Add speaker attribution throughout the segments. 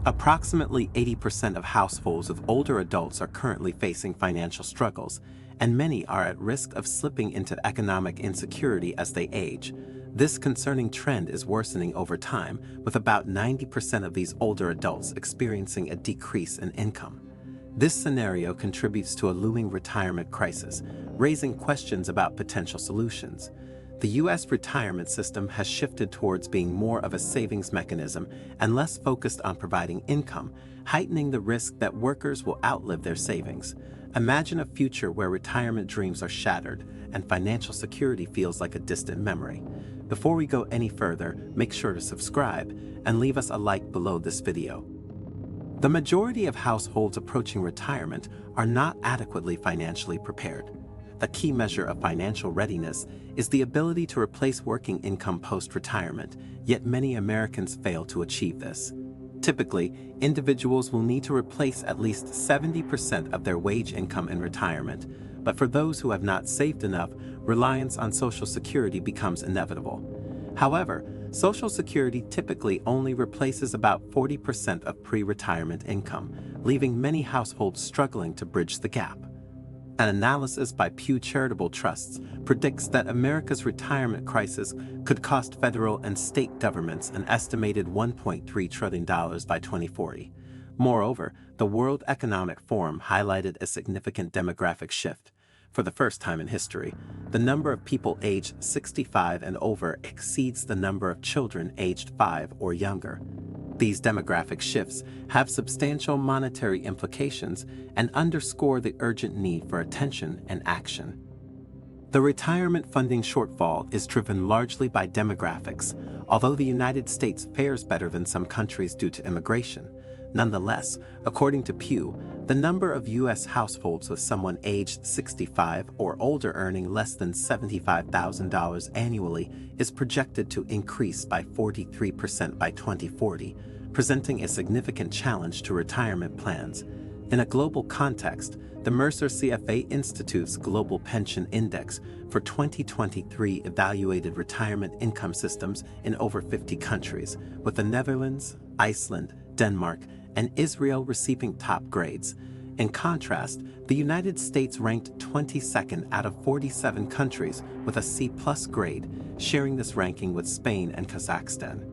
Speaker 1: Approximately 80% of households with older adults are currently facing financial struggles, and many are at risk of slipping into economic insecurity as they age. This concerning trend is worsening over time, with about 90% of these older adults experiencing a decrease in income. This scenario contributes to a looming retirement crisis, raising questions about potential solutions. The U.S. retirement system has shifted towards being more of a savings mechanism and less focused on providing income, heightening the risk that workers will outlive their savings. Imagine a future where retirement dreams are shattered and financial security feels like a distant memory. Before we go any further, make sure to subscribe and leave us a like below this video. The majority of households approaching retirement are not adequately financially prepared. The key measure of financial readiness is the ability to replace working income post-retirement, yet many Americans fail to achieve this. Typically, individuals will need to replace at least 70% of their wage income in retirement, but for those who have not saved enough, reliance on Social Security becomes inevitable. However, Social Security typically only replaces about 40% of pre-retirement income, leaving many households struggling to bridge the gap. An analysis by Pew Charitable Trusts predicts that America's retirement crisis could cost federal and state governments an estimated $1.3 trillion by 2040. Moreover, the World Economic Forum highlighted a significant demographic shift. For the first time in history, the number of people aged 65 and over exceeds the number of children aged 5 or younger. These demographic shifts have substantial monetary implications and underscore the urgent need for attention and action. The retirement funding shortfall is driven largely by demographics, although the United States fares better than some countries due to immigration. Nonetheless, according to Pew, the number of U.S. households with someone aged 65 or older earning less than $75,000 annually is projected to increase by 43% by 2040, presenting a significant challenge to retirement plans. In a global context, the Mercer CFA Institute's Global Pension Index for 2023 evaluated retirement income systems in over 50 countries, with the Netherlands, Iceland, Denmark, and Israel receiving top grades. In contrast, the United States ranked 22nd out of 47 countries with a C+ grade, sharing this ranking with Spain and Kazakhstan.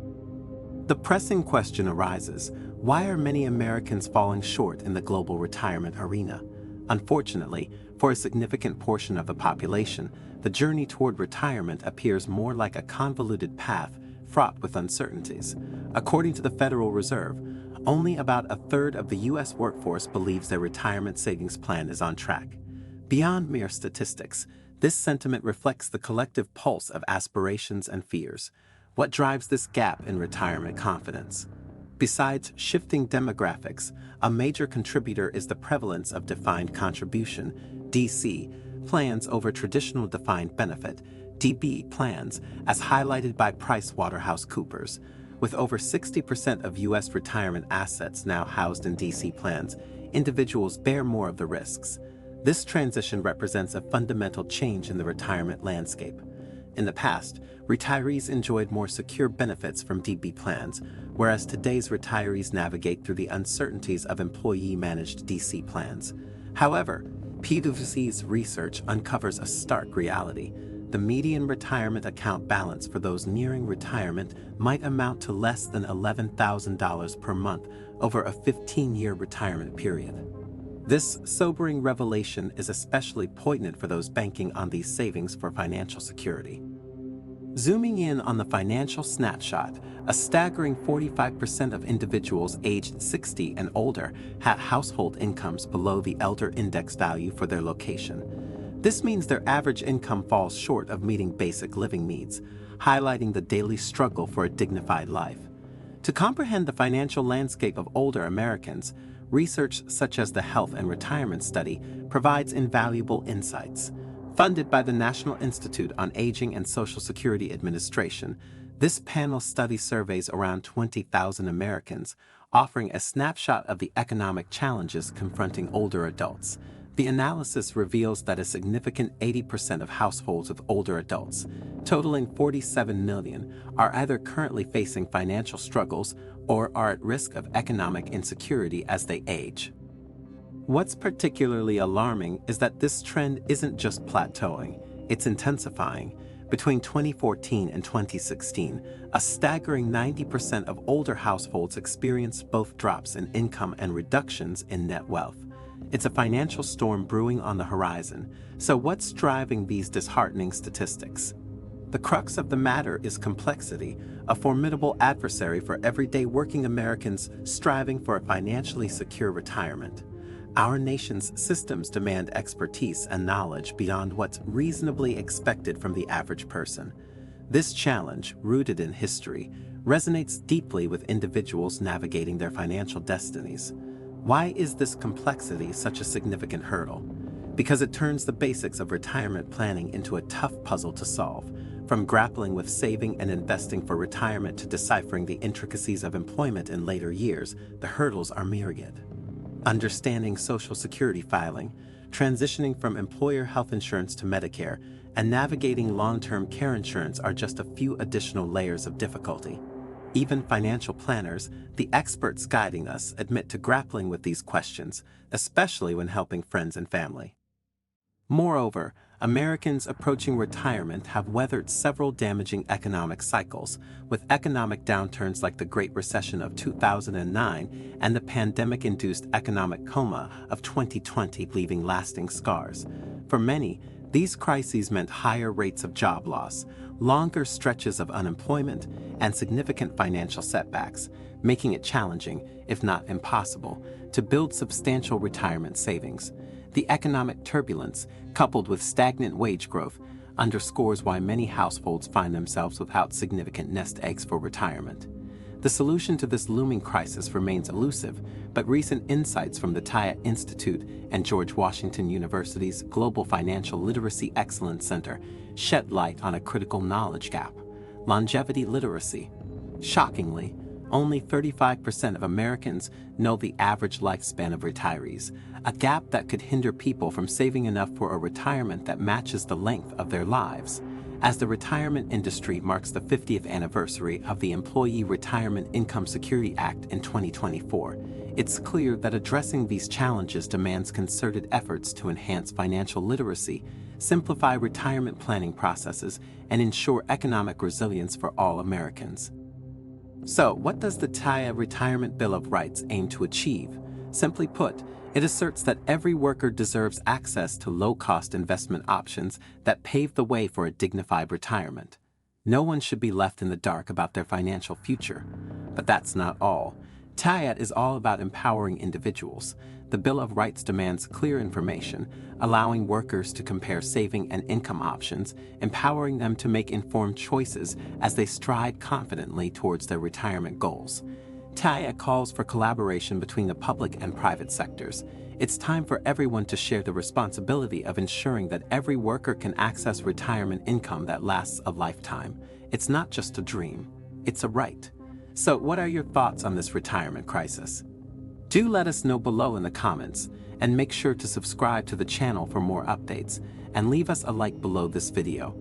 Speaker 1: The pressing question arises, why are many Americans falling short in the global retirement arena? Unfortunately, for a significant portion of the population, the journey toward retirement appears more like a convoluted path fraught with uncertainties. According to the Federal Reserve, only about a third of the U.S. workforce believes their retirement savings plan is on track. Beyond mere statistics, this sentiment reflects the collective pulse of aspirations and fears. What drives this gap in retirement confidence? Besides shifting demographics, a major contributor is the prevalence of defined contribution (DC) plans over traditional defined benefit (DB) plans, as highlighted by PricewaterhouseCoopers. With over 60% of U.S. retirement assets now housed in DC plans, individuals bear more of the risks. This transition represents a fundamental change in the retirement landscape. In the past, retirees enjoyed more secure benefits from DB plans, whereas today's retirees navigate through the uncertainties of employee-managed DC plans. However, PwC's research uncovers a stark reality. The median retirement account balance for those nearing retirement might amount to less than $11,000 per month over a 15-year retirement period. This sobering revelation is especially poignant for those banking on these savings for financial security. Zooming in on the financial snapshot, a staggering 45% of individuals aged 60 and older have household incomes below the elder index value for their location. This means their average income falls short of meeting basic living needs, highlighting the daily struggle for a dignified life. To comprehend the financial landscape of older Americans, research such as the Health and Retirement Study provides invaluable insights. Funded by the National Institute on Aging and Social Security Administration, this panel study surveys around 20,000 Americans, offering a snapshot of the economic challenges confronting older adults. The analysis reveals that a significant 80% of households with older adults, totaling 47 million, are either currently facing financial struggles or are at risk of economic insecurity as they age. What's particularly alarming is that this trend isn't just plateauing, it's intensifying. Between 2014 and 2016, a staggering 90% of older households experienced both drops in income and reductions in net wealth. It's a financial storm brewing on the horizon. So what's driving these disheartening statistics? The crux of the matter is complexity, a formidable adversary for everyday working Americans striving for a financially secure retirement. Our nation's systems demand expertise and knowledge beyond what's reasonably expected from the average person. This challenge, rooted in history, resonates deeply with individuals navigating their financial destinies. Why is this complexity such a significant hurdle? Because it turns the basics of retirement planning into a tough puzzle to solve. From grappling with saving and investing for retirement to deciphering the intricacies of employment in later years, the hurdles are myriad. Understanding Social Security filing, transitioning from employer health insurance to Medicare, and navigating long-term care insurance are just a few additional layers of difficulty. Even financial planners, the experts guiding us, admit to grappling with these questions, especially when helping friends and family. Moreover, Americans approaching retirement have weathered several damaging economic cycles, with economic downturns like the Great Recession of 2009 and the pandemic-induced economic coma of 2020 leaving lasting scars. For many, these crises meant higher rates of job loss, longer stretches of unemployment, and significant financial setbacks, making it challenging, if not impossible, to build substantial retirement savings. The economic turbulence, coupled with stagnant wage growth, underscores why many households find themselves without significant nest eggs for retirement. The solution to this looming crisis remains elusive, but recent insights from the TIA Institute and George Washington University's Global Financial Literacy Excellence Center shed light on a critical knowledge gap: longevity literacy. Shockingly, only 35% of Americans know the average lifespan of retirees, a gap that could hinder people from saving enough for a retirement that matches the length of their lives. As the retirement industry marks the 50th anniversary of the Employee Retirement Income Security Act in 2024, it's clear that addressing these challenges demands concerted efforts to enhance financial literacy, simplify retirement planning processes, and ensure economic resilience for all Americans. So, what does the TIA Retirement Bill of Rights aim to achieve? Simply put, it asserts that every worker deserves access to low-cost investment options that pave the way for a dignified retirement. No one should be left in the dark about their financial future. But that's not all. TIA is all about empowering individuals. The Bill of Rights demands clear information, allowing workers to compare saving and income options, empowering them to make informed choices as they stride confidently towards their retirement goals. TIA calls for collaboration between the public and private sectors. It's time for everyone to share the responsibility of ensuring that every worker can access retirement income that lasts a lifetime. It's not just a dream, it's a right. So, what are your thoughts on this retirement crisis? Do let us know below in the comments, and make sure to subscribe to the channel for more updates, and leave us a like below this video.